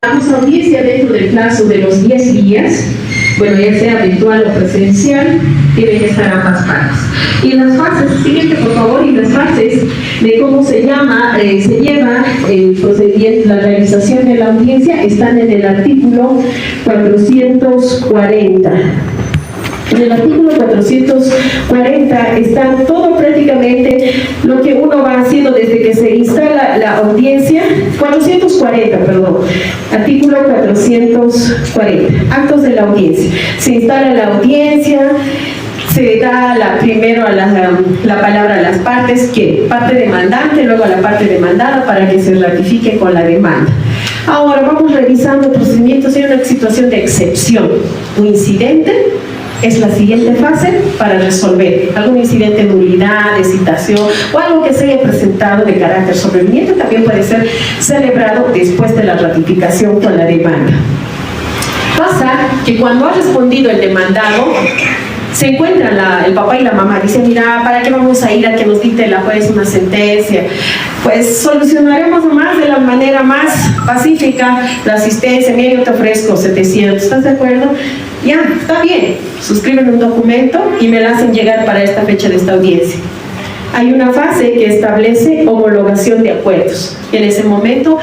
Damos audiencia dentro del plazo de los 10 días, bueno, ya sea virtual o presencial, tienen que estar ambas partes. Y las fases, siguiente por favor, y las fases de cómo se lleva el procedimiento, la realización de la audiencia, están en el artículo 440. En el artículo 440 está todo prácticamente lo que uno va haciendo desde que se instala la audiencia. 440, perdón. Artículo 440. Actos de la audiencia. Se instala la audiencia, se da primero la palabra a las partes, que parte demandante, luego a la parte demandada para que se ratifique con la demanda. Ahora vamos revisando el procedimiento. Si hay una situación de excepción, un incidente, es la siguiente fase para resolver algún incidente de nulidad, de citación o algo que se haya presentado de carácter sobreveniente. También puede ser celebrado después de la ratificación con la demanda. Pasa que cuando ha respondido el demandado, se encuentran el papá y la mamá, dicen: mira, ¿para qué vamos a ir a que nos dicte la juez una sentencia? Pues solucionaremos más de la manera más pacífica la asistencia. Mira, yo te ofrezco 700, ¿estás de acuerdo? Ya, está bien, suscriben un documento y me la hacen llegar para esta fecha de esta audiencia. Hay una fase que establece homologación de acuerdos. En ese momento,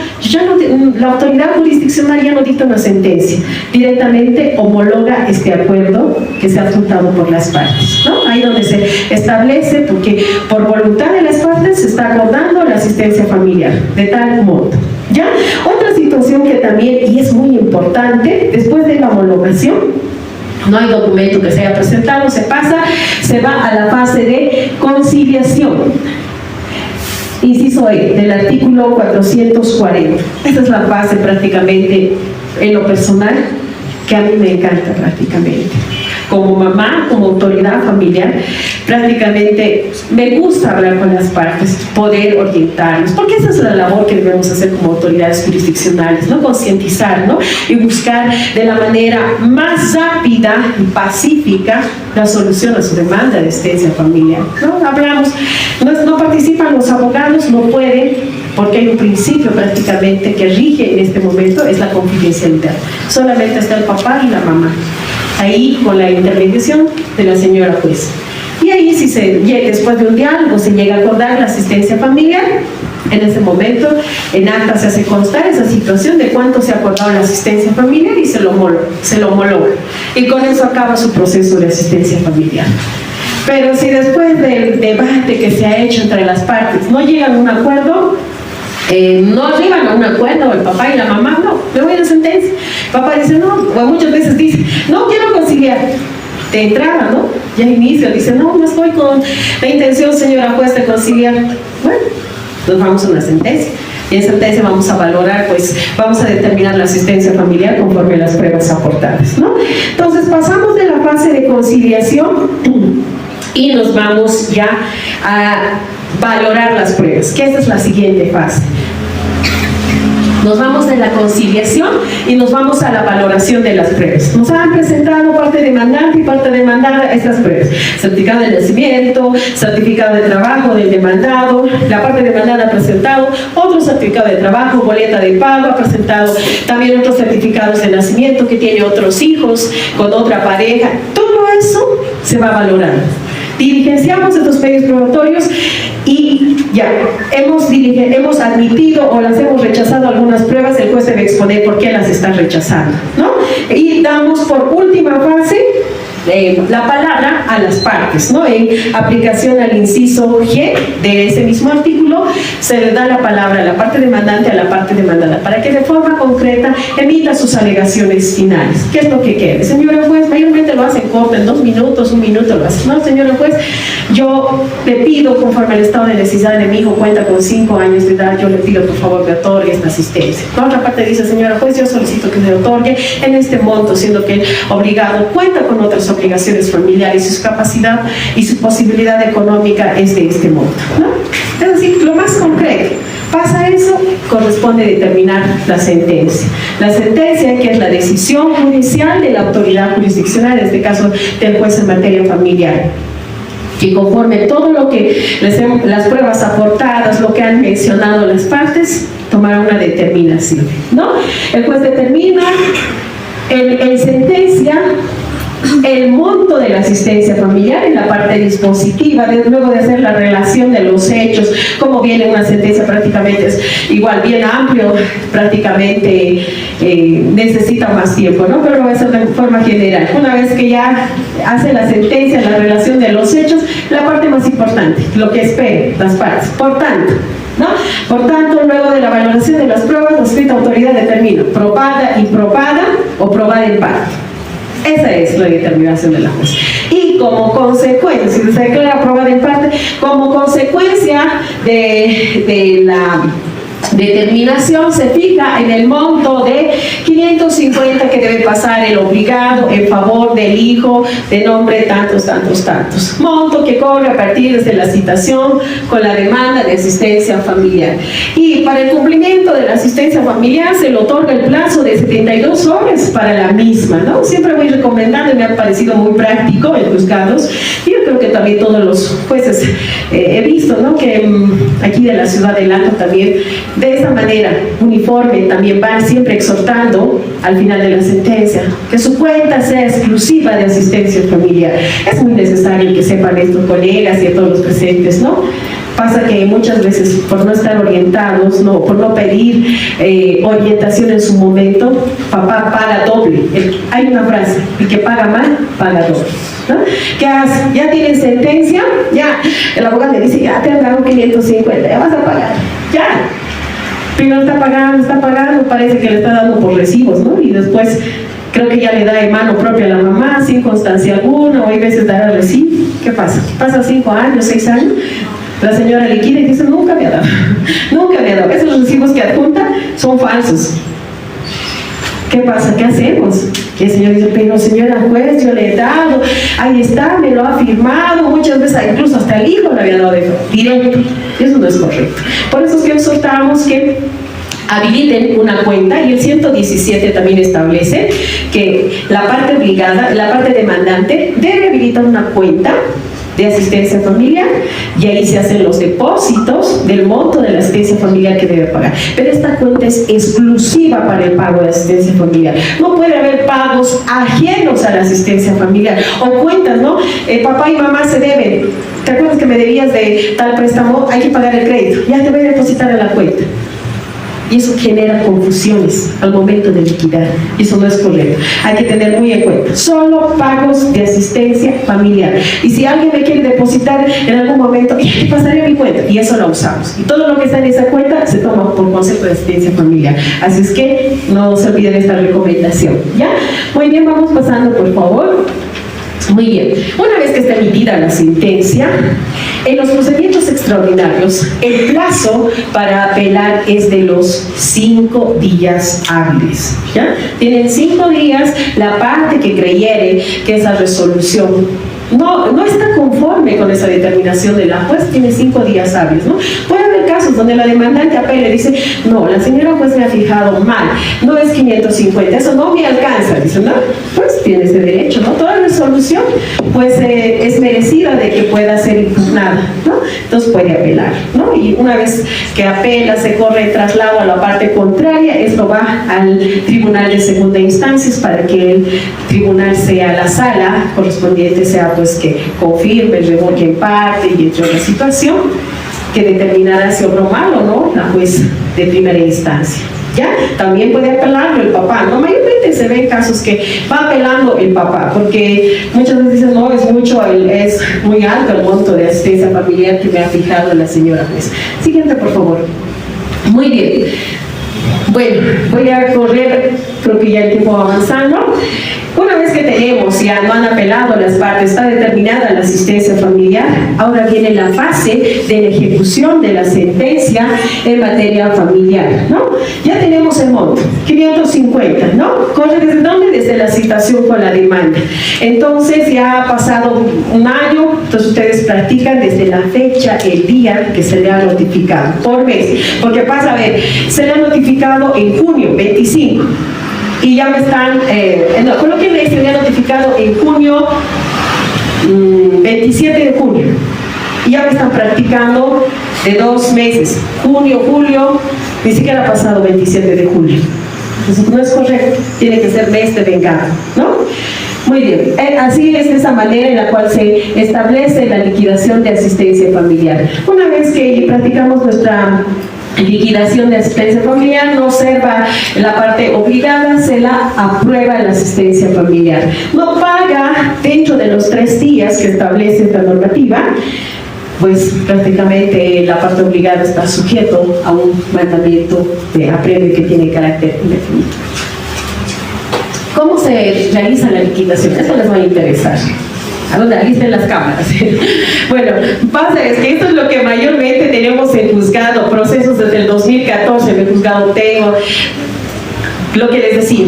la autoridad jurisdiccional ya no dicta una sentencia, directamente homologa este acuerdo que se ha adjuntado por las partes, ¿no? Ahí donde se establece, porque por voluntad de las partes se está acordando la asistencia familiar, de tal modo. ¿Ya? Otra situación que también, y es muy importante, después de la homologación, no hay documento que se haya presentado, se va a la fase de conciliación. Inciso E, del artículo 440. Esa es la fase prácticamente, en lo personal, que a mí me encanta prácticamente. Como mamá, como autoridad familiar, prácticamente me gusta hablar con las partes, poder orientarlos, porque esa es la labor que debemos hacer como autoridades jurisdiccionales, ¿no? Concientizar, ¿no? Y buscar de la manera más rápida y pacífica la solución a su demanda de asistencia familiar, ¿no? Hablamos, no participan los abogados, no pueden, porque hay un principio prácticamente que rige en este momento, es la confidencialidad. Solamente está el papá y la mamá, ahí con la intermediación de la señora juez. Y ahí, si después de un diálogo se llega a acordar la asistencia familiar, en ese momento en acta se hace constar esa situación de cuánto se ha acordado la asistencia familiar y se lo homologa. Y con eso acaba su proceso de asistencia familiar. Pero si después del debate que se ha hecho entre las partes no llegan a un acuerdo, no arriban a un acuerdo el papá y la mamá, no, me voy a la sentencia. El papá dice no, o muchas veces dice, no quiero conciliar. De entrada, ¿no? Ya inicio, dice, no estoy con la intención, señora juez, de conciliar. Bueno, nos vamos a una sentencia. Y en sentencia vamos a valorar, pues, vamos a determinar la asistencia familiar conforme a las pruebas aportadas, ¿no? Entonces, pasamos de la fase de conciliación y nos vamos ya a valorar las pruebas, que esta es la siguiente fase. Nos vamos de la conciliación y nos vamos a la valoración de las pruebas. Nos han presentado parte demandante y parte demandada estas pruebas: certificado de nacimiento, certificado de trabajo del demandado, la parte demandada ha presentado otro certificado de trabajo, boleta de pago, ha presentado también otros certificados de nacimiento, que tiene otros hijos con otra pareja. Todo eso se va a valorar. Diligenciamos estos medios probatorios y ya hemos admitido o las hemos rechazado algunas pruebas. El juez debe exponer por qué las está rechazando, ¿no? Y damos por última fase la palabra a las partes, ¿no? En aplicación al inciso G de ese mismo artículo, se le da la palabra a la parte demandante, a la parte demandada, para que de forma concreta emita sus alegaciones finales. ¿Qué es lo que quiere? Señora juez, mayormente lo hacen corto, en 2 minutos, 1 minuto lo hacen. No, señora juez, yo le pido, conforme al estado de necesidad de mi hijo, cuenta con 5 años de edad, yo le pido por favor me otorgue esta asistencia. La otra parte dice, señora juez, yo solicito que me otorgue en este monto, siendo que el obligado cuenta con otras obligaciones familiares y su capacidad y su posibilidad económica es de este monto, ¿no? Es decir, lo más concreto. Pasa eso, corresponde determinar la sentencia. La sentencia, que es la decisión judicial de la autoridad jurisdiccional, en este caso del juez en materia familiar, que conforme todo lo que las pruebas aportadas, lo que han mencionado las partes, tomar una determinación, ¿no? El juez determina, el sentencia el monto de la asistencia familiar en la parte dispositiva, luego de hacer la relación de los hechos, como viene una sentencia prácticamente es igual, bien amplio, prácticamente necesita más tiempo, ¿no? Pero lo voy a hacer de forma general. Una vez que ya hace la sentencia, la relación de los hechos, la parte más importante, lo que esperen las partes. Por tanto, ¿no? Por tanto, luego de la valoración de las pruebas, la escrita autoridad determina probada, improbada o probada en parte. Esa es la determinación de la juez. Y como consecuencia, si se declara aprobada en parte, como consecuencia de la determinación se fija en el monto de 550 que debe pasar el obligado en favor del hijo de nombre tantos. Monto que corre a partir de la citación con la demanda de asistencia familiar. Y para el cumplimiento de la asistencia familiar se le otorga el plazo de 72 horas para la misma, ¿no? Siempre voy recomendando y me ha parecido muy práctico en juzgados. Y yo creo que también todos los jueces he visto, ¿no? Que aquí de la ciudad del Alto también de esa manera uniforme también van siempre exhortando al final de la sentencia que su cuenta sea exclusiva de asistencia familiar. Es muy necesario que sepan estos colegas y a todos los presentes, ¿no? Pasa que muchas veces por no estar orientados, por no pedir orientación en su momento, papá paga doble. Hay una frase, el que paga mal, paga doble, ¿no? ¿Qué hace? Ya tienen sentencia, ya el abogado le dice, ya te han dado 550, ya vas a pagar, ya. Primero está pagando, parece que le está dando por recibos, ¿no? Y después creo que ya le da de mano propia a la mamá, sin constancia alguna, o hay veces dará recibo. ¿Qué pasa? Pasa 5 años, 6 años, la señora liquida y dice, nunca me ha dado, nunca me ha dado. Esos recibos que adjunta son falsos. ¿Qué pasa? ¿Qué hacemos? Y el señor dice, pero señora juez, yo le he dado, ahí está, me lo ha firmado, muchas veces incluso hasta el hijo le había dado directo. Y eso no es correcto. Por eso es que exhortamos que habiliten una cuenta, y el 117 también establece que la parte obligada, la parte demandante debe habilitar una cuenta de asistencia familiar, y ahí se hacen los depósitos del monto de la asistencia familiar que debe pagar. Pero esta cuenta es exclusiva para el pago de asistencia familiar. No puede haber pagos ajenos a la asistencia familiar, o cuentas, ¿no? Papá y mamá se deben. ¿Te acuerdas que me debías de tal préstamo? Hay que pagar el crédito. Ya te voy a depositar a la cuenta. Y eso genera confusiones al momento de liquidar. Y eso no es correcto. Hay que tener muy en cuenta. Solo pagos de asistencia familiar. Y si alguien me quiere depositar en algún momento, te pasaré mi cuenta. Y eso lo usamos. Y todo lo que está en esa cuenta se toma por concepto de asistencia familiar. Así es que no se olviden de esta recomendación. ¿Ya? Muy bien, vamos pasando, por favor. Muy bien. Una vez que está emitida la sentencia, en los procedimientos extraordinarios, el plazo para apelar es de los 5 días hábiles. ¿Ya? Tienen 5 días la parte que creyere que esa resolución no está conforme con esa determinación de la juez, tiene 5 días hábiles, ¿no? Puede haber casos donde la demandante apela y dice, no, la señora juez me ha fijado mal, no es 550, eso no me alcanza, dice, ¿no? Pues tiene ese derecho, ¿no? Toda resolución, pues es merecida de que pueda ser impugnada, ¿no? Entonces puede apelar, ¿no? Y una vez que apela, se corre el traslado a la parte contraria, esto va al tribunal de segunda instancia para que el tribunal sea la sala correspondiente, sea pues que confirme, revoque en parte y entre otra situación que determinará si obró mal o no la juez de primera instancia. ¿Ya? También puede apelarlo el papá, ¿no? Mayormente se ven casos que va apelando el papá, porque muchas veces dicen, no, es muy alto el monto de asistencia familiar que me ha fijado la señora juez. Siguiente, por favor. Muy bien. Bueno, voy a correr, creo que ya el tiempo va avanzando. Una vez que tenemos, ya no han apelado las partes, está determinada la asistencia familiar, ahora viene la fase de la ejecución de la sentencia en materia familiar, ¿no? Ya tenemos el monto, 550, ¿no? ¿Corre desde dónde? Desde la citación con la demanda. Entonces ya ha pasado un año, entonces ustedes practican desde la fecha, el día que se le ha notificado, por mes. Porque pasa, a ver, se le ha notificado en junio, 25. Y ya me están, colóquenme, se me ha notificado en junio, 27 de junio. Y ya me están practicando de 2 meses, junio, julio, Ni siquiera ha pasado 27 de julio. Entonces, no es correcto, tiene que ser mes de vengado, ¿no? Muy bien, así es de esa manera en la cual se establece la liquidación de asistencia familiar. Una vez que practicamos nuestra liquidación de asistencia familiar, no observa la parte obligada, se la aprueba la asistencia familiar. No paga dentro de los 3 días que establece esta normativa, pues prácticamente la parte obligada está sujeto a un mandamiento de apremio que tiene carácter indefinido. ¿Cómo se realiza la liquidación? Esto les va a interesar. A donde alisten las cámaras. Bueno, pasa es que esto es lo que mayormente tenemos en juzgado, procesos desde el 2014 en el juzgado tengo. Lo que les decía,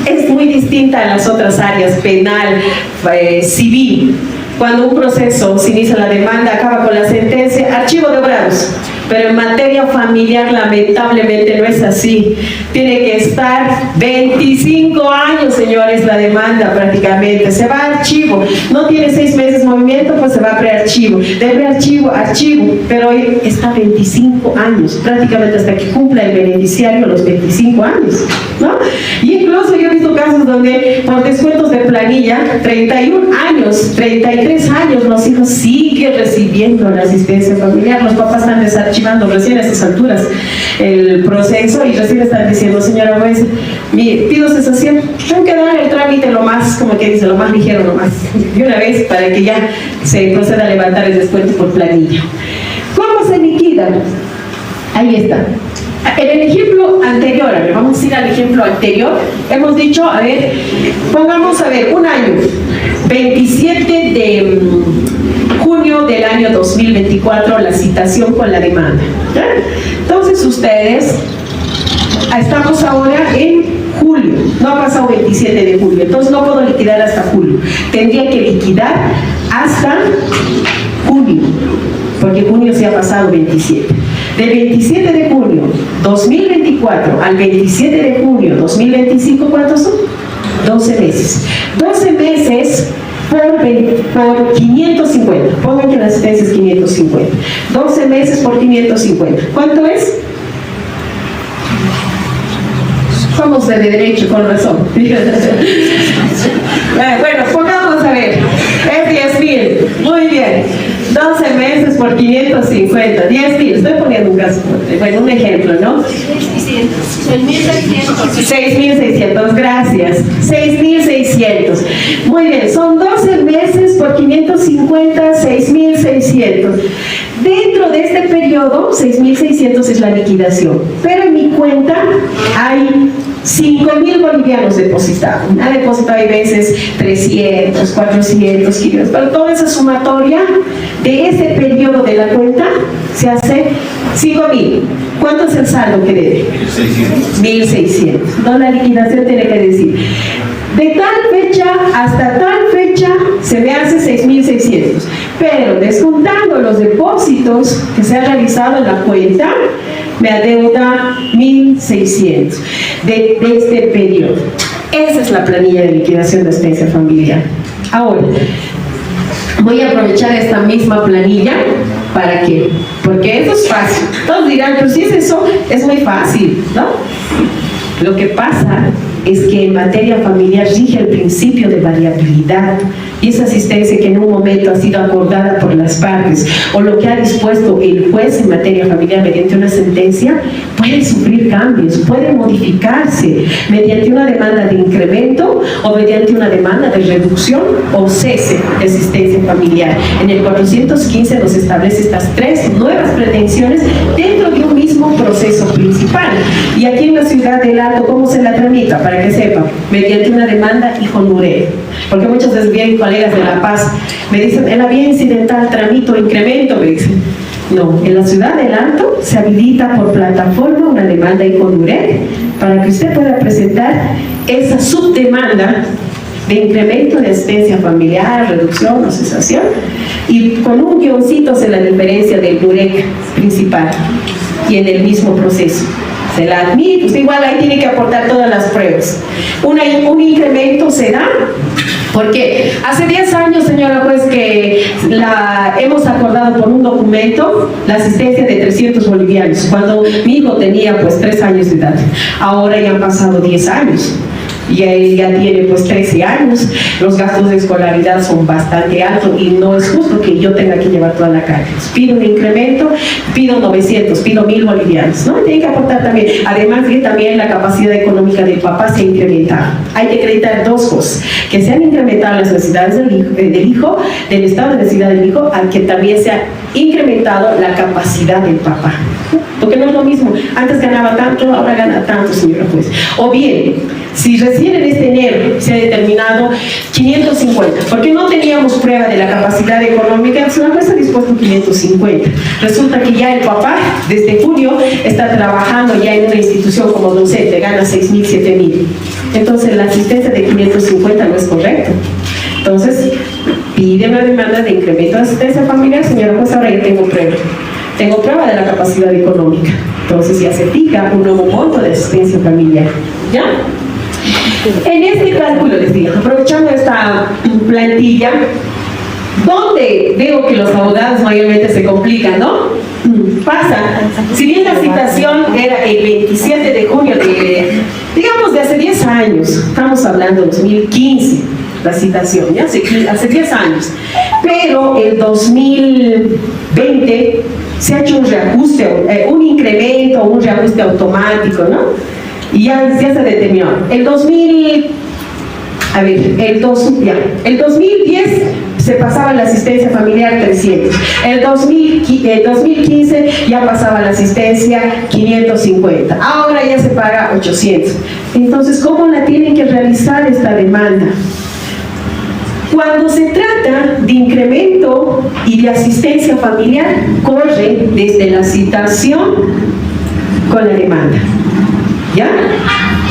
es muy distinta a las otras áreas, penal, civil. Cuando un proceso se inicia la demanda, acaba con la sentencia, archivo de obrados. Pero en materia familiar lamentablemente no es así. Tiene que estar 25 años, señores, la demanda prácticamente. Se va a archivo. No tiene 6 meses movimiento, pues se va a prearchivo. De prearchivo a archivo. Pero hoy está 25 años, prácticamente hasta que cumpla el beneficiario los 25 años, ¿no? Y incluso yo he visto casos donde por descuentos de planilla, 31 años, 33 años, los hijos siguen recibiendo la asistencia familiar. Los papás están desarchivando recién a estas alturas el proceso y recién están diciendo, señora juez, pido cesación, tengo que dar el trámite lo más, como que dice, lo más ligero, lo más de una vez, para que ya se proceda a levantar el descuento por planilla. ¿Cómo se liquida? Ahí está. En el ejemplo anterior, a ver, vamos a ir al ejemplo anterior, hemos dicho, a ver, pongamos, a ver, un año, 27 de junio del año 2024, la citación con la demanda, ¿ya? Entonces ustedes, estamos ahora en julio, no ha pasado 27 de julio, entonces no puedo liquidar hasta julio, tendría que liquidar hasta junio, porque junio se ha pasado 27. Del 27 de junio 2024 al 27 de junio 2025, ¿cuántos son? 12 meses. 12 meses por 550. Pongan que la asistencia es 550. 12 meses por 550. ¿Cuánto es? Somos de derecho, con razón. Bueno, pongamos a ver. Es 10.000. Muy bien. 12 meses por 550. 10.000. Estoy poniendo un caso. Bueno, un ejemplo, ¿no? 6.600. Gracias. 6.600. Muy bien. Son 12 meses por 550. 6.600. Dentro de este periodo, 6.600 es la liquidación. Pero en mi cuenta hay 5.000 bolivianos depositados. Ha depositado hay veces 300, 400, 500, pero toda esa sumatoria de ese periodo de la cuenta se hace 5.000. ¿Cuánto es el saldo que debe? 1.600. No, la liquidación tiene que decir, de tal fecha hasta tal fecha se me hace 6.600, pero descontando los depósitos que se han realizado en la cuenta, me adeuda 1.600 de este periodo. Esa es la planilla de liquidación de asistencia familiar. Ahora, voy a aprovechar esta misma planilla para que, porque eso es fácil. Todos dirán, pero si es eso, es muy fácil, ¿no? Lo que pasa es que en materia familiar rige el principio de variabilidad, y esa asistencia que en un momento ha sido acordada por las partes o lo que ha dispuesto el juez en materia familiar mediante una sentencia puede sufrir cambios, puede modificarse mediante una demanda de incremento o mediante una demanda de reducción o cese de asistencia familiar. En el 415 nos establece estas 3 nuevas pretensiones dentro de un mismo proceso principal. Y aquí en la ciudad del Alto, ¿cómo se la tramita? Para que sepan, mediante una demanda hijo nureo. Porque muchas veces vienen colegas de La Paz, me dicen, en la vía incidental tramito incremento, me dicen. No, en la ciudad del Alto se habilita por plataforma una demanda hijo nureo para que usted pueda presentar esa subdemanda de incremento de asistencia familiar, reducción o cesación, y con un guioncito se la diferencia del NUREC principal y en el mismo proceso. se la admite, usted igual ahí tiene que aportar todas las pruebas. Un incremento se da, porque hace 10 años, señora juez, que hemos acordado por un documento la asistencia de 300 bolivianos, cuando mi hijo tenía pues 3 años de edad. Ahora ya han pasado 10 años. Y él ya tiene pues 13 años, los gastos de escolaridad son bastante altos y no es justo que yo tenga que llevar toda la carga. Pido un incremento, pido 900, pido 1000 bolivianos, ¿no? Tiene que aportar también, además que también la capacidad económica del papá se ha incrementado. Hay que acreditar dos cosas, que se han incrementado las necesidades del estado de necesidad del hijo, al que también se ha incrementado la capacidad del papá. Porque no es lo mismo, antes ganaba tanto, ahora gana tanto, señora juez. O bien, si recién en este enero se ha determinado 550, porque no teníamos prueba de la capacidad económica, entonces la juez ha dispuesto 550. Resulta que ya el papá, desde junio, está trabajando ya en una institución como docente, gana 6.000, 7.000. Entonces la asistencia de 550 no es correcta. Entonces, pide una demanda de incremento de asistencia familiar, señora juez, ahora ya tengo prueba. Tengo prueba de la capacidad económica. Entonces ya se fija un nuevo monto de asistencia familiar. ¿Ya? En este cálculo, les digo, aprovechando esta plantilla, donde veo que los abogados mayormente se complican, ¿no? Pasa, si bien la citación era el 27 de junio de, digamos, de hace 10 años, estamos hablando de 2015, la citación, ¿ya? Hace 10 años, pero el 2020 se ha hecho un reajuste, un incremento, un reajuste automático, ¿no? Y ya se determinó. El 2010 se pasaba la asistencia familiar 300. El 2015 ya pasaba la asistencia 550. Ahora ya se paga 800. Entonces, ¿cómo la tienen que realizar esta demanda? Cuando se trata de incremento y de asistencia familiar, corre desde la citación con la demanda. ¿Ya?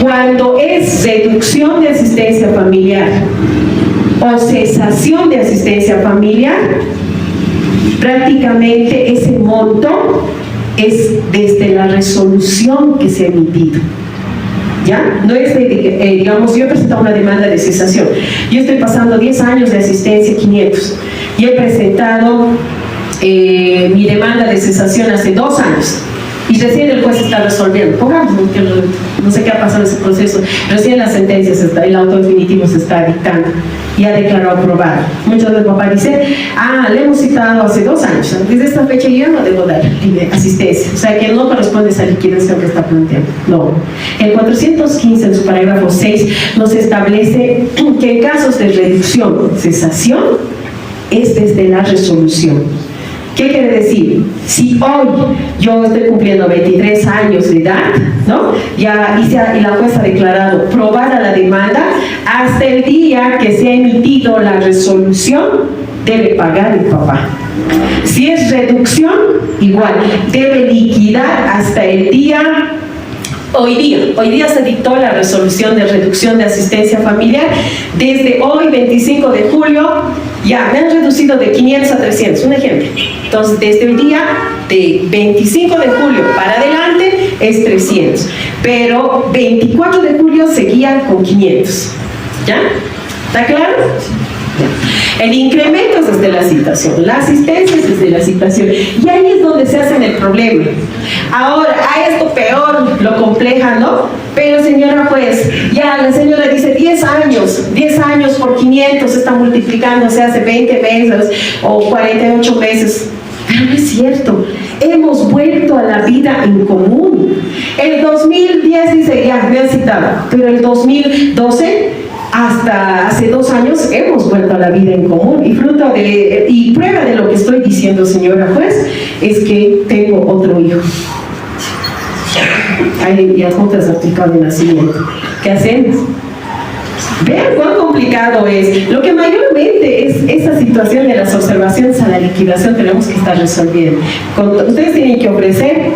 Cuando es reducción de asistencia familiar o cesación de asistencia familiar, prácticamente ese monto es desde la resolución que se ha emitido. ¿Ya? No es, digamos, yo he presentado una demanda de cesación. Yo estoy pasando 10 años de asistencia 500 y he presentado mi demanda de cesación hace 2 años. Y recién el juez está resolviendo. Pongamos, no sé qué ha pasado en ese proceso. Recién la sentencia, el auto definitivo se está dictando. Y ha declarado aprobado. Muchos del papá dicen, le hemos citado hace 2 años. Desde esta fecha yo no debo dar asistencia. O sea que no corresponde a esa liquidación que está planteando. No. El 415 en su parágrafo 6 nos establece que en casos de reducción, cesación, es desde la resolución. ¿Qué quiere decir? Si hoy yo estoy cumpliendo 23 años de edad, ¿no? Y la juez ha declarado probada la demanda, hasta el día que se ha emitido la resolución, debe pagar el papá. Si es reducción, igual, debe liquidar hasta el día. Hoy día se dictó la resolución de reducción de asistencia familiar. Desde hoy, 25 de julio, ya me han reducido de 500 a 300, un ejemplo. Entonces, desde el día de 25 de julio para adelante es 300. Pero 24 de julio seguían con 500. ¿Ya? ¿Está claro? El incremento es desde la citación, la asistencia es desde la citación, y ahí es donde se hace el problema. Ahora, esto peor, lo compleja, ¿no? Pero señora juez, ya la señora dice 10 años por 500 se está multiplicando, se hace 20 meses o 48 meses. Pero no es cierto, hemos vuelto a la vida en común. El 2010 dice, ya me han citado, pero el 2012 hasta hace 2 años hemos vuelto a la vida en común, y y prueba de lo que estoy diciendo, señora juez, es que tengo otro hijo. Hay ya otro certificado de nacimiento. ¿Qué hacemos? Vean cuán complicado es. Lo que mayormente es esa situación de las observaciones a la liquidación tenemos que estar resolviendo. Ustedes tienen que ofrecer.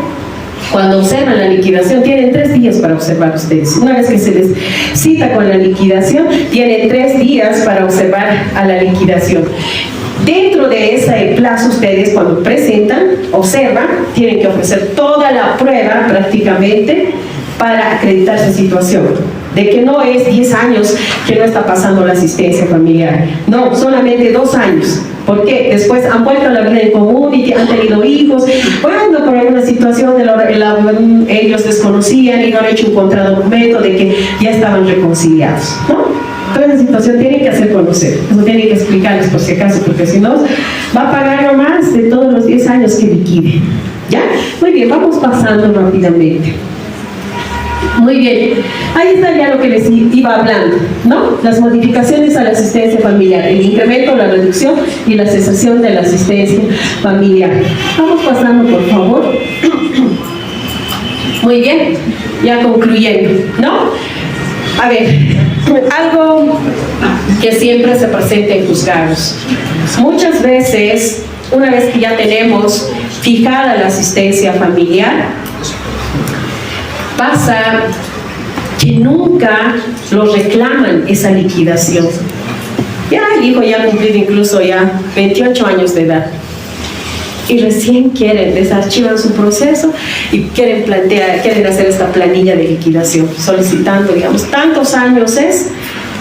Cuando observan la liquidación, tienen 3 días para observar ustedes. Una vez que se les cita con la liquidación, tienen 3 días para observar a la liquidación. Dentro de ese plazo, ustedes cuando presentan, observan, tienen que ofrecer toda la prueba prácticamente para acreditar su situación. De que no es 10 años que no está pasando la asistencia familiar. No, solamente 2 años. ¿Por qué? Después han vuelto a la vida en común y han tenido hijos. Cuando por alguna situación ellos desconocían y no han hecho un contradocumento de que ya estaban reconciliados, ¿no? Toda esa situación tienen que hacer conocer. Eso tienen que explicarles por si acaso, porque si no va a pagar nomás de todos los 10 años que liquide. ¿Ya? Muy bien, vamos pasando rápidamente. Muy bien, ahí está ya lo que les iba hablando, ¿no? Las modificaciones a la asistencia familiar, el incremento, la reducción y la cesación de la asistencia familiar. Vamos pasando, por favor. Muy bien, ya concluyendo, ¿no? A ver, algo que siempre se presenta en juzgados. Muchas veces, una vez que ya tenemos fijada la asistencia familiar, pasa que nunca lo reclaman esa liquidación. Ya el hijo ya ha cumplido incluso ya 28 años de edad y recién quieren, desarchivan su proceso y quieren hacer esta planilla de liquidación, solicitando, digamos, tantos años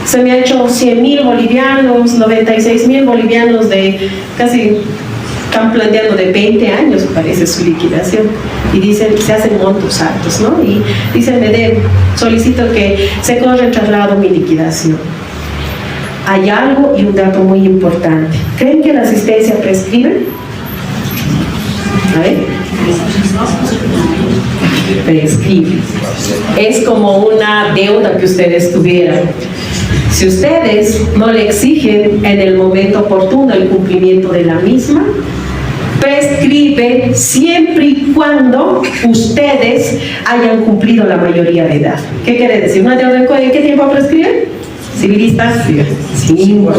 se me ha hecho 100.000 bolivianos, 96.000 bolivianos de casi. Están planteando de 20 años, parece, su liquidación. Y dicen, se hacen montos altos, ¿no? Y dicen, solicito que se corra el traslado mi liquidación. Hay algo y un dato muy importante. ¿Creen que la asistencia prescribe? A ver. Prescribe. Es como una deuda que ustedes tuvieran. Si ustedes no le exigen en el momento oportuno el cumplimiento de la misma, prescribe siempre y cuando ustedes hayan cumplido la mayoría de edad. ¿Qué quiere decir? ¿Una deuda en qué tiempo prescribe? Civilistas, 5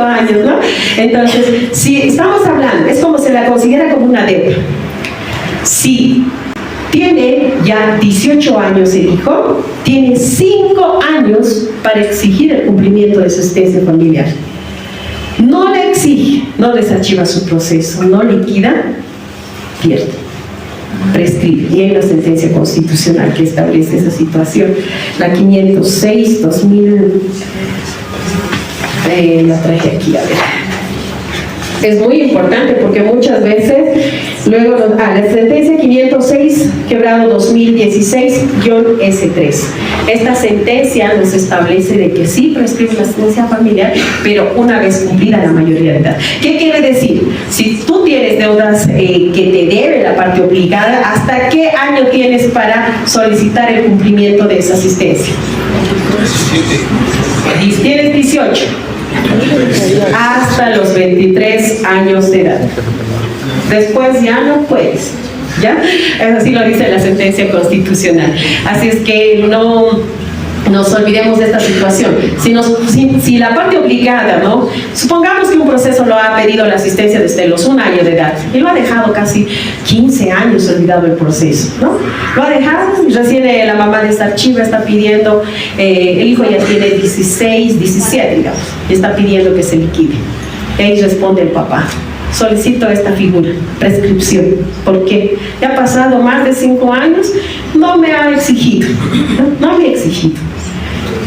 años, ¿no? Entonces, si estamos hablando, es como se la considera como una deuda. Si tiene ya 18 años el hijo, tiene 5 años para exigir el cumplimiento de su asistencia familiar. No le exige, no desarchiva su proceso, no liquida, pierde, prescribe. Y hay una sentencia constitucional que establece esa situación, la 506, 2000, la traje aquí, a ver. Es muy importante porque muchas veces, luego, la sentencia 506, quebrado 2016-S3. Esta sentencia nos establece de que sí prescribe la asistencia familiar, pero una vez cumplida la mayoría de edad. ¿Qué quiere decir? Si tú tienes deudas que te debe la parte obligada, ¿hasta qué año tienes para solicitar el cumplimiento de esa asistencia? 17. Tienes 18. Hasta los 23 años de edad. Después ya no puedes, ¿ya? Así lo dice la sentencia constitucional. Así es que no nos olvidemos de esta situación. Si la parte obligada, ¿no? Supongamos que un proceso lo ha pedido la asistencia desde los 1 año de edad y lo ha dejado casi 15 años olvidado el proceso, ¿no? Lo ha dejado y recién la mamá de esta archiva está pidiendo, el hijo ya tiene 16, 17, digamos, y está pidiendo que se liquide. Ahí responde el papá: solicito esta figura, prescripción. ¿Por qué? Ya ha pasado más de 5 años, no me ha exigido, no me ha exigido.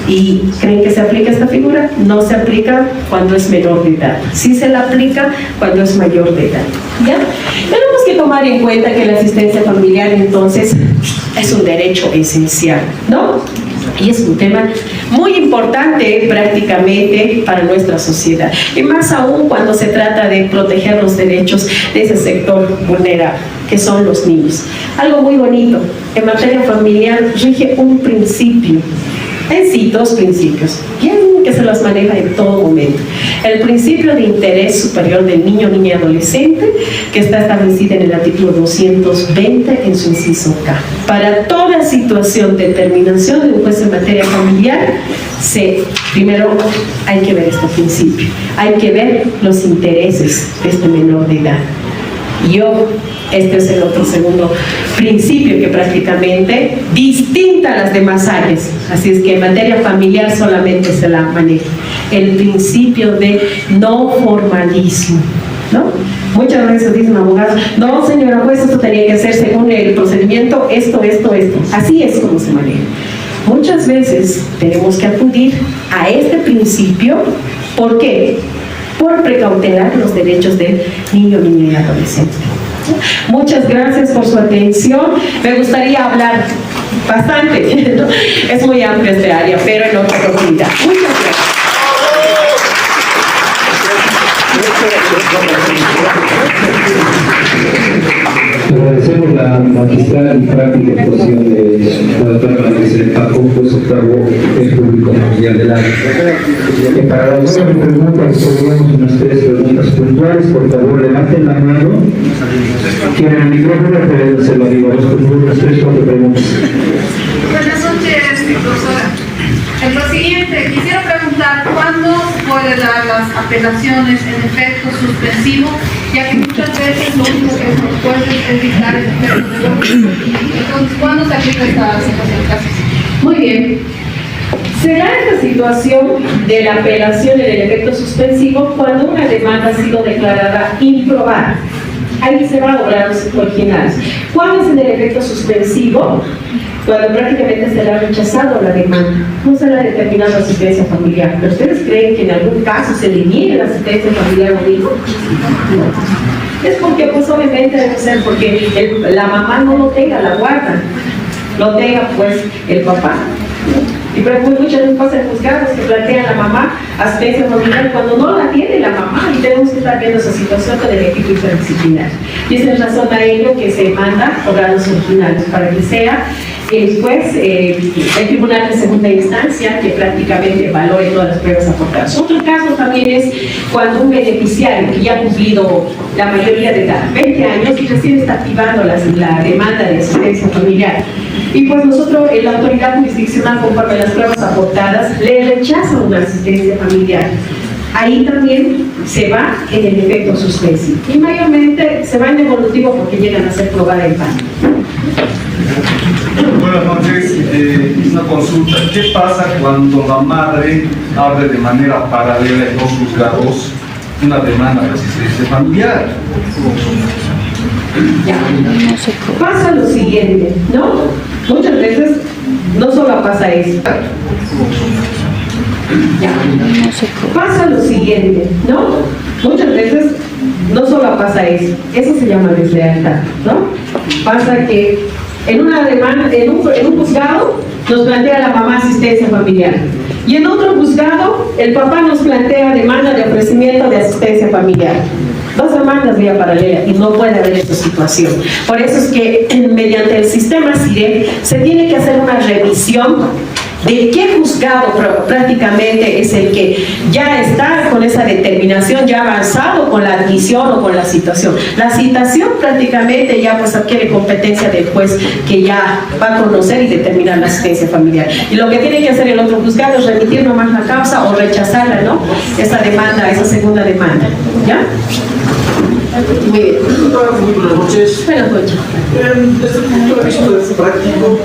¿Y creen que se aplica esta figura? No se aplica cuando es menor de edad. Sí se la aplica cuando es mayor de edad. ¿Ya? Tenemos que tomar en cuenta que la asistencia familiar, entonces, es un derecho esencial, ¿no? Y es un tema muy importante prácticamente para nuestra sociedad. Y más aún cuando se trata de proteger los derechos de ese sector vulnerable, que son los niños. Algo muy bonito, en materia familiar rige un principio. En sí, 2 principios, bien que se los maneja en todo momento. El principio de interés superior del niño, niña y adolescente, que está establecido en el artículo 220 en su inciso K. Para toda situación de determinación de un juez en materia familiar, primero hay que ver este principio, hay que ver los intereses de este menor de edad. Este es el otro segundo principio que prácticamente distinta a las demás áreas. Así es que en materia familiar solamente se la maneja. el principio de no formalismo, ¿no? Muchas veces dicen abogados, no señora juez, esto tenía que hacer según el procedimiento, esto. Así es como se maneja. Muchas veces tenemos que acudir a este principio. ¿Por qué? Por precautelar los derechos del niño, niña y adolescente. Muchas gracias por su atención. Me gustaría hablar bastante, ¿no? Es muy amplia esta área, pero en otra oportunidad. Muchas gracias. Agradecemos la magistral y práctica actuación de la doctora Maricel Paco, juez octavo del público mundial del año. Para la doctora me preguntan, tenemos unas 3 preguntas puntuales. Por favor, levanten la mano. ¿Quieren el micrófono? Pero se lo digo, unas 3 o 4 preguntas. Buenas noches, profesora. En lo siguiente, quisiera preguntar cuándo se puede dar las apelaciones en efecto suspensivo, ya que muchas veces lo único que nos puede es dictar el efecto de entonces, ¿cuándo se aplica esta situación? Muy bien. Se da esta situación de la apelación en el efecto suspensivo cuando una demanda ha sido declarada improbada. Ahí se van a obrar los originales. ¿Cuándo es en el efecto suspensivo? Cuando prácticamente se le ha rechazado la demanda, no se le ha determinado asistencia familiar. ¿Pero ustedes creen que en algún caso se le niegue la asistencia familiar o hijo? No. Es porque, pues obviamente debe ser porque la mamá no lo tenga, la guarda, lo tenga pues el papá. Y por ejemplo, muchas veces pasa en juzgados que plantean a la mamá asistencia familiar cuando no la tiene la mamá, y tenemos que estar viendo esa situación con el equipo interdisciplinar. Y esa es la razón a ello que se manda obrar los originales para que sea después el tribunal de segunda instancia que prácticamente valore todas las pruebas aportadas. Otro caso también es cuando un beneficiario que ya ha cumplido la mayoría de edad, 20 años, y recién está activando la demanda de asistencia familiar. Y pues nosotros, la autoridad jurisdiccional, conforme a las pruebas aportadas, le rechaza una asistencia familiar. Ahí también se va en el efecto suspensivo. Y mayormente se va en evolutivo porque llegan a ser probada en pan. Buenas noches, una consulta. ¿Qué pasa cuando la madre abre de manera paralela en 2 juzgados una demanda de asistencia familiar? Ya. Pasa lo siguiente, ¿no? Muchas veces no solo pasa eso. Ya. Pasa lo siguiente, ¿no? Muchas veces no solo pasa eso. Eso se llama deslealtad, ¿no? Pasa que en una demanda, en un juzgado nos plantea la mamá asistencia familiar, y en otro juzgado el papá nos plantea demanda de ofrecimiento de asistencia familiar. 2 demandas vía paralela y no puede haber esta situación. Por eso es que mediante el sistema CIRE se tiene que hacer una revisión de qué juzgado prácticamente es el que ya está con esa determinación, ya avanzado con la admisión o con la citación. La citación prácticamente ya pues adquiere competencia del juez que ya va a conocer y determinar la asistencia familiar. Y lo que tiene que hacer el otro juzgado es remitir nomás la causa o rechazarla, ¿no? Esa demanda, esa segunda demanda. ¿Ya? Muy bien. Muy buenas noches. Buenas noches. Desde el punto de vista práctico,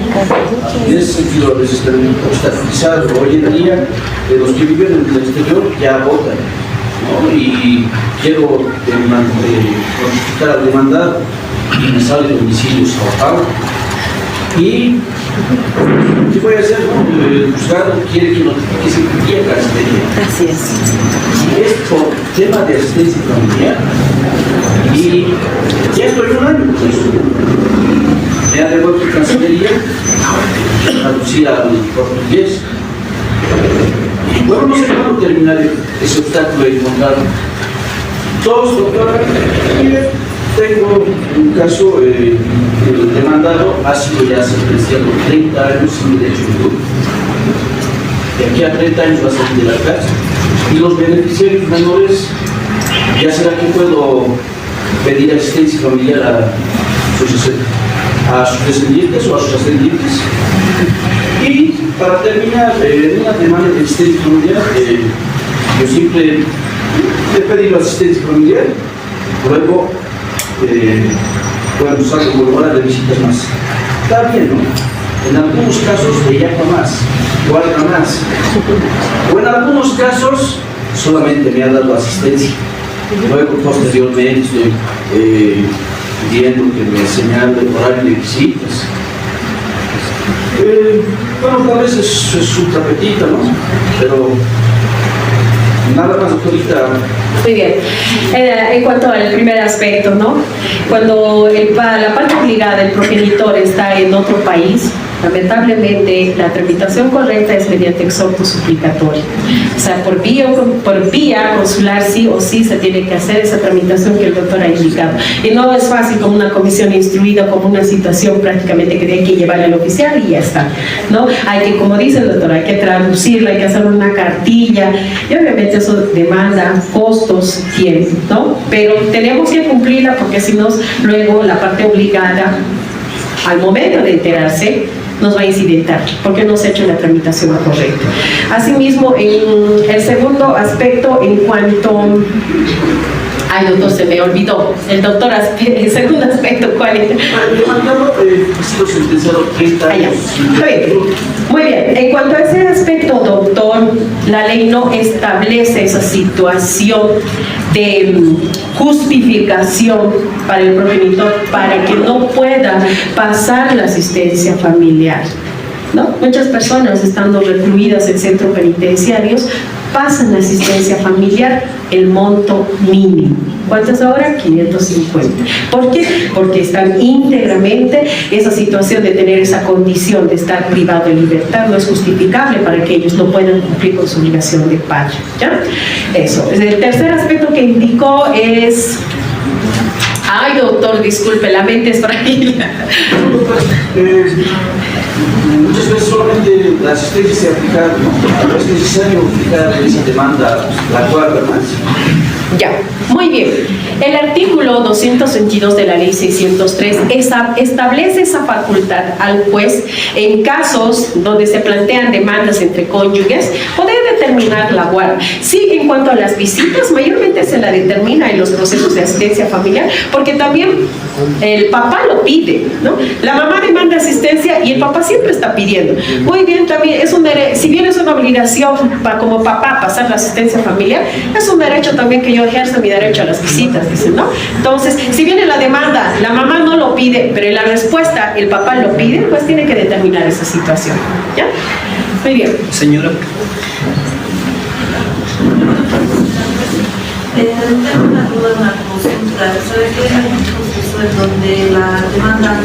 en ese sentido, obstaculizar hoy en día, los que viven en el exterior ya votan, ¿no? Y quiero notificar a demandar y me sale domicilio Sao Paulo. Y ¿qué voy a hacer? El juzgado quiere que notifique ese día la asistencia. Así es. Si es por tema de asistencia familiar, y ya estoy un año con eso. Me ha devuelto Cancillería, traducir al portugués. Y bueno, no sé cuándo terminar ese obstáculo de encontrar. 2, doctora, tengo un caso, el demandado ha sido ya sentenciado 30 años sin derecho de voto. De aquí a 30 años va a salir de la cárcel. Y los beneficiarios menores, ya será que puedo pedir asistencia familiar a sus descendientes o a sus ascendientes. Y para terminar, en una demanda de asistencia familiar, yo siempre he pedido asistencia familiar, luego pueden usar como hora de visitas más. Está bien, ¿no? en algunos casos le llama más, guarda más, o en algunos casos solamente me ha dado asistencia. Luego, posteriormente, estoy pidiendo que me señale el horario de visitas. Bueno, tal vez es su tapetita, ¿no? Pero nada más ahorita. Muy bien. En cuanto al primer aspecto, ¿no? Cuando la parte obligada del progenitor está en otro país, lamentablemente la tramitación correcta es mediante exhorto suplicatorio. O sea, por vía consular sí o sí se tiene que hacer esa tramitación que el doctor ha indicado. Y no es fácil como una comisión instruida, como una situación prácticamente que hay que llevar al oficial y ya está, ¿no? Hay que, como dice el doctor, hay que traducirla, hay que hacer una cartilla y obviamente eso demanda costos, tiempo, ¿no? Pero tenemos que cumplirla porque si no, luego la parte obligada al momento de enterarse nos va a incidentar porque no se ha hecho la tramitación correcta. Asimismo, en el segundo aspecto, en cuanto... Ay, doctor, se me olvidó. El segundo aspecto, ¿cuál es? He sido sentenciado 30 años. Está bien. Muy bien. En cuanto a ese aspecto, doctor, la ley no establece esa situación de justificación para el progenitor para que no pueda pasar la asistencia familiar, ¿no? Muchas personas, estando recluidas en centros penitenciarios, pasan la asistencia familiar el monto mínimo. ¿Cuánto es ahora? 550. ¿Por qué? Porque están íntegramente, esa situación de tener esa condición de estar privado de libertad no es justificable para que ellos no puedan cumplir con su obligación de pago, ¿ya? Eso. El tercer aspecto que indicó es... Ay, doctor, disculpe, la mente es frágil. Muchas veces solamente la asistencia se aplica, no es necesario aplicar esa demanda, la cuarta más. Ya, muy bien. El artículo 222 de la ley 603 establece esa facultad al juez en casos donde se plantean demandas entre cónyuges poder determinar la guarda. Sí, en cuanto a las visitas, mayormente se la determina en los procesos de asistencia familiar, porque también el papá lo pide, ¿no? La mamá demanda asistencia y el papá siempre está pidiendo. Muy bien, también es un derecho, si bien es una obligación como papá pasar la asistencia familiar, es un derecho también que yo ejerza mi derecho a las visitas, dicen, ¿no? Entonces, si viene la demanda, la mamá no lo pide, pero en la respuesta el papá lo pide, pues tiene que determinar esa situación, ¿ya? Muy bien. Señora. Tengo una duda, una consulta. ¿Sabe que hay un proceso en donde la demanda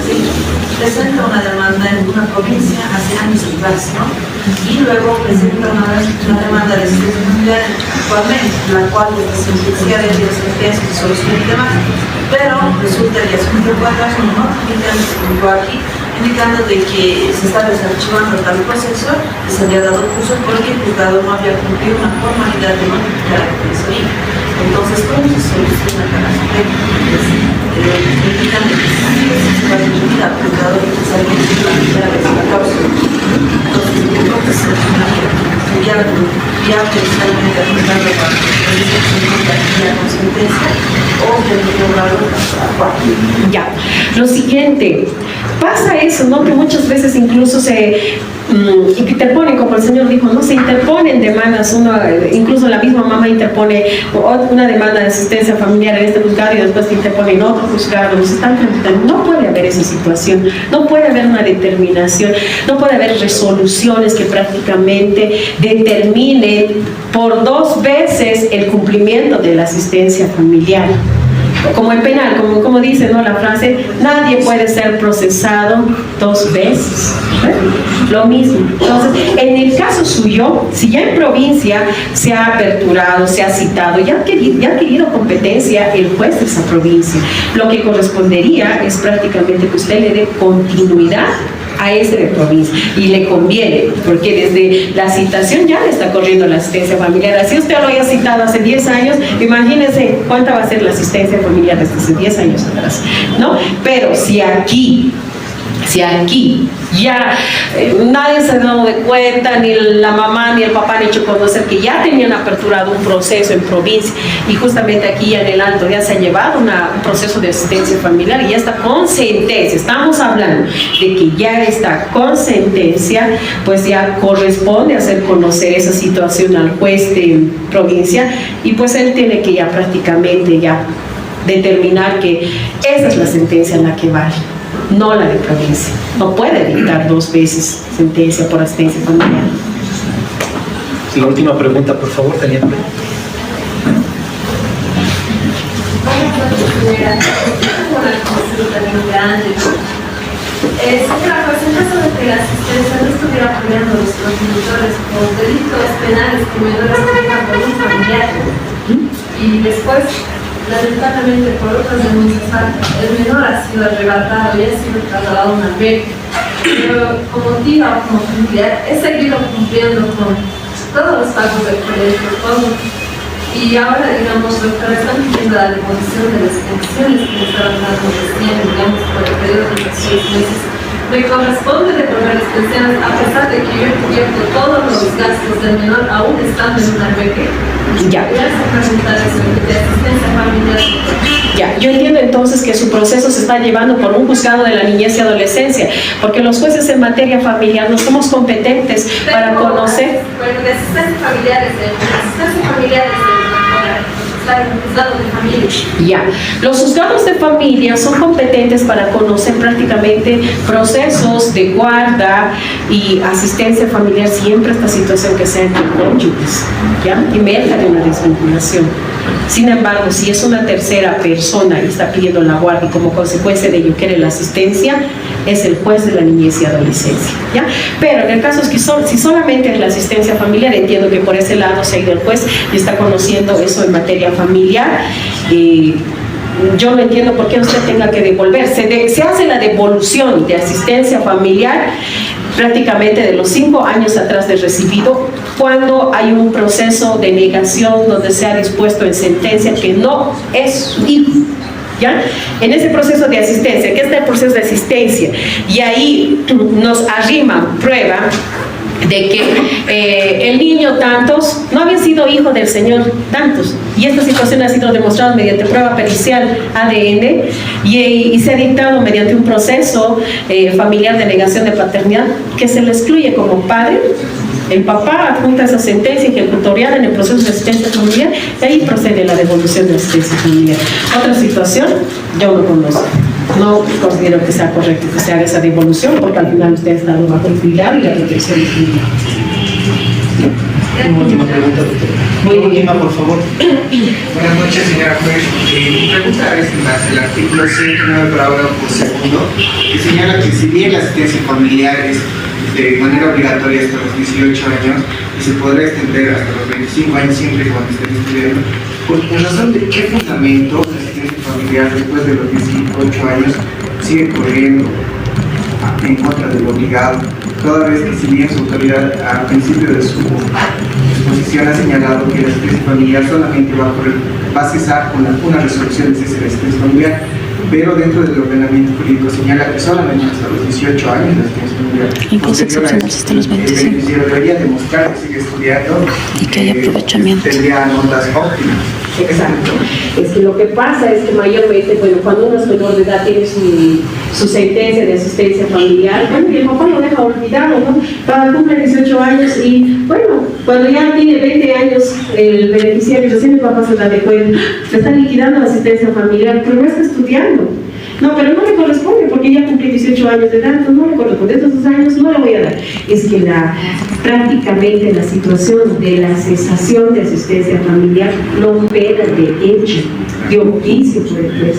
presenta una demanda en una provincia hace años atrás, ¿no? Y luego presenta una demanda de asistencia familiar actualmente, la cual es sentenciada de las sentencias que soluciona el tema, pero resulta que hace un tiempo atrás un notificante se publicó aquí indicando de que se está desarchivando tal proceso y se había dado curso porque el juzgado no había cumplido una formalidad de notificar a la Defensoría. Entonces, ¿cómo se soluciona cada aspecto? Indican que se va a permitir al juzgado necesariamente la primera vez la causa. Entonces, ¿cómo se solucionaría? ¿Sería viable necesariamente al juzgado para que se cumpla con sentencia o tendría que obrarlo hasta cuatro? Ya, lo siguiente, pasa eso, ¿no? Que muchas veces incluso se interponen, como el señor dijo, ¿no? Se interponen demandas, incluso la misma mamá interpone una demanda de asistencia familiar en este juzgado y después se interpone en otro juzgado, nos están tramitando. No puede haber esa situación, no puede haber una determinación, no puede haber resoluciones que prácticamente determinen por 2 veces el cumplimiento de la asistencia familiar. Como en penal, como dice, ¿no? La frase, nadie puede ser procesado 2 veces. Lo mismo. Entonces, en el caso suyo, si ya en provincia se ha aperturado, se ha citado, ya ha adquirido competencia el juez de esa provincia, lo que correspondería es prácticamente que usted le dé continuidad a ese de provincia, y le conviene, porque desde la citación ya le está corriendo la asistencia familiar. Así usted lo haya citado hace 10 años, imagínense cuánta va a ser la asistencia familiar desde hace 10 años atrás, ¿no? Pero si aquí Si aquí ya nadie se ha dado de cuenta, ni la mamá ni el papá han hecho conocer que ya tenían aperturado un proceso en provincia, y justamente aquí ya en el Alto ya se ha llevado un proceso de asistencia familiar y ya está con sentencia. Estamos hablando de que ya está con sentencia, pues ya corresponde hacer conocer esa situación al juez de provincia, y pues él tiene que ya prácticamente ya determinar que esa es la sentencia en la que vale, no la de provincia. No puede dictar 2 veces sentencia por asistencia familiar. La última pregunta, por favor, teniente. Buenas noches, señora. Tengo una consulta muy grande. Señora, pues en caso de que la asistencia no estuviera apoyando a los progenitores por delitos penales que menores cometan por un familiar, y después, lamentablemente por otras denuncias, el menor ha sido arrebatado y ha sido trasladado a un albergue, pero como tía o como familiar he seguido cumpliendo con todos los pagos del colegio, todo. Y ahora, digamos, doctora, están pidiendo la devolución de las pensiones que me estaban dando recién, digamos, por el periodo de los 6 meses. Me corresponde devolver las pensiones a pesar de que yo he cubierto todos los gastos del menor aún estando en un albergue. Ya. Gracias por preguntar eso, de asistencia familiar. Ya, yo entiendo entonces que su proceso se está llevando por un juzgado de la niñez y adolescencia, porque los jueces en materia familiar no somos competentes para conocer. Bueno, de asistencia familiar es juzgado de familia. Ya, los juzgados de familia son competentes para conocer prácticamente procesos de guarda y asistencia familiar, siempre esta situación que sea entre cónyuges, ¿ya? Y merca de una desvinculación. Sin embargo, si es una tercera persona y está pidiendo la guardia y como consecuencia de ello quiere la asistencia, es el juez de la niñez y adolescencia, ¿ya? Pero en el caso es que si solamente es la asistencia familiar, entiendo que por ese lado se ha ido el juez y está conociendo eso en materia familiar. Yo no entiendo por qué usted tenga que devolver. Se hace la devolución de asistencia familiar prácticamente de los 5 años atrás de recibido, cuando hay un proceso de negación donde se ha dispuesto en sentencia que no es su hijo, ¿ya? En ese proceso de asistencia, ¿qué está el proceso de asistencia? Y ahí nos arriman prueba de que el niño tantos no había sido hijo del señor tantos, y esta situación ha sido demostrada mediante prueba pericial ADN y se ha dictado mediante un proceso familiar de negación de paternidad que se le excluye como padre. El papá adjunta esa sentencia ejecutorial en el proceso de asistencia familiar y ahí procede la devolución de asistencia familiar. Otra situación, yo no conozco. No considero que sea correcto que se haga esa devolución porque al final usted ha estado bajo el cuidado y la protección del niño. Una última pregunta, doctora. Muy Una bien. última, por favor. Buenas noches, señora juez. Mi pregunta es en base al artículo 109 por ahora por segundo, que señala que si bien la asistencia familiar es de manera obligatoria hasta los 18 años y se podrá extender hasta los 25 años siempre y cuando estén estudiando, ¿por razón de qué fundamento la asistencia familiar después de los 18 años sigue corriendo en contra del obligado? Toda vez que si bien su autoridad al principio de su exposición ha señalado que la asistencia familiar solamente va a cesar con una resolución de cese de asistencia familiar, pero dentro del ordenamiento jurídico señala que solamente hasta los 18 años la asistencia familiar. Incluso excepcionales hasta los 25. El beneficiario debería demostrar que sigue estudiando Y que hay aprovechamiento. tendría notas óptimas. Exacto. Es que lo que pasa es que mayormente, bueno, cuando uno es menor de edad tiene su sentencia de asistencia familiar, bueno, y el papá lo deja olvidado, ¿no? Para cumplir 18 años y, bueno, cuando ya tiene 20 años el beneficiario, recién el papá se da de cuenta, se está liquidando la asistencia familiar, pero no está estudiando. No, pero no le corresponde porque ya cumplí 18 años de edad, no le corresponde, estos 2 años no le voy a dar. Es que prácticamente la situación de la cesación de asistencia familiar lo opera de hecho, de oficio por el juez,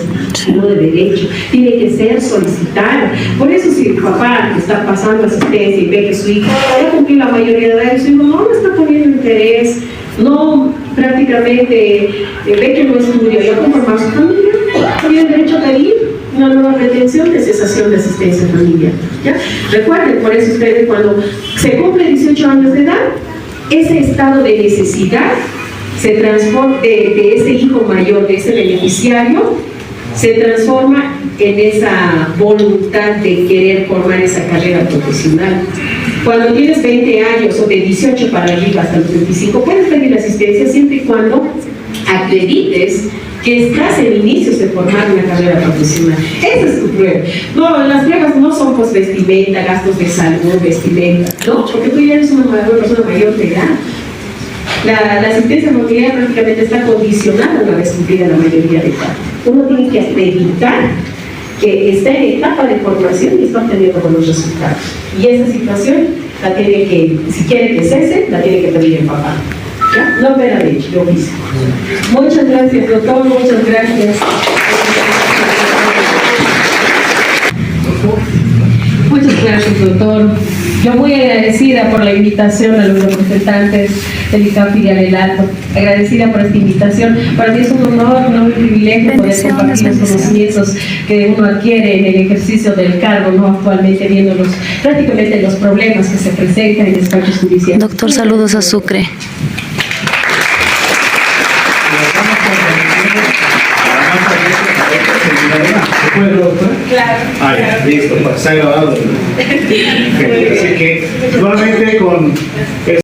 no de derecho. Tiene que ser solicitada. Por eso si el papá está pasando asistencia y ve que su hijo ya cumplió la mayoría de edad y su hijo no le está poniendo interés, no prácticamente ve que no estudia, ya conformar su familia, tiene derecho a pedir una nueva pretensión de cesación de asistencia familiar, ¿ya? Recuerden, por eso ustedes cuando se cumple 18 años de edad, ese estado de necesidad se transforma de ese hijo mayor, de ese beneficiario, se transforma en esa voluntad de querer formar esa carrera profesional. Cuando tienes 20 años o de 18 para arriba hasta los 25, puedes pedir asistencia siempre y cuando acredites que estás en inicios de formar una carrera profesional. Esa es tu prueba. No, las pruebas no son pues vestimenta, gastos de salud, vestimenta, no, porque tú ya eres una persona mayor de edad. La asistencia familiar prácticamente está condicionada una vez cumplida la mayoría de edad. Uno tiene que acreditar que está en etapa de formación y está obteniendo buenos resultados. Y esa situación la tiene que, si quiere que cese, la tiene que pedir el papá. ¿Ya? No me la de hecho, yo hice. Muchas gracias, doctor, muchas gracias. Muchas gracias, doctor. Yo muy agradecida por la invitación a los representantes del ICAP y del Alto. Agradecida por esta invitación. Para mí es un honor, un privilegio poder compartir los conocimientos que uno adquiere en el ejercicio del cargo, ¿no? Actualmente viendo prácticamente los problemas que se presentan en despachos judiciales. Doctor, saludos a Sucre. Claro. Ah, ya, listo, pues, se ha grabado. Así que, nuevamente con